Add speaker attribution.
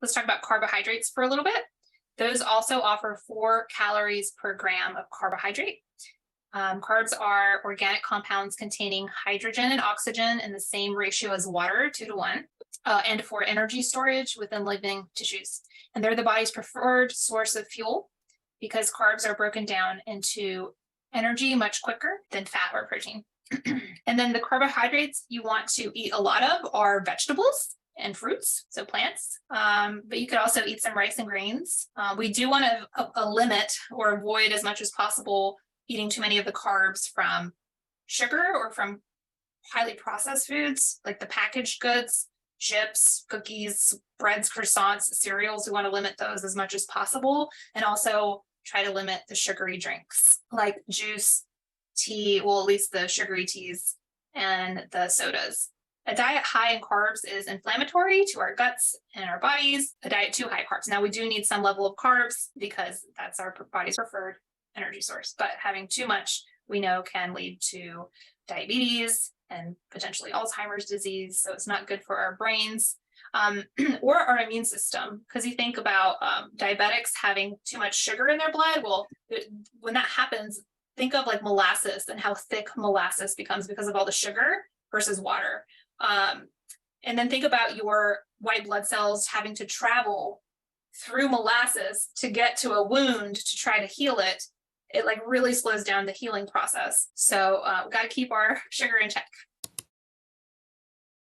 Speaker 1: Let's talk about carbohydrates for a little bit. Those also offer 4 calories per gram of carbohydrate. Carbs are organic compounds containing hydrogen and oxygen in the same ratio as water, 2 to 1, and for energy storage within living tissues. And they're the body's preferred source of fuel because carbs are broken down into energy much quicker than fat or protein. And then the carbohydrates you want to eat a lot of are vegetables and fruits, so plants. But you could also eat some rice and grains. We do want to limit or avoid as much as possible eating too many of the carbs from sugar or from highly processed foods like the packaged goods, chips, cookies, breads, croissants, cereals. We want to limit those as much as possible, and also try to limit the sugary drinks like juice, tea, well, at least the sugary teas and the sodas. A diet high in carbs is inflammatory to our guts and our bodies. A diet too high carbs. Now, we do need some level of carbs because that's our body's preferred energy source, but having too much, we know, can lead to diabetes and potentially Alzheimer's disease. So it's not good for our brains or our immune system. Because you think about diabetics having too much sugar in their blood. Well, when that happens, think of like molasses and how thick molasses becomes because of all the sugar versus water. And then think about your white blood cells having to travel through molasses to get to a wound to try to heal it. It like really slows down the healing process. So we got to keep our sugar in check.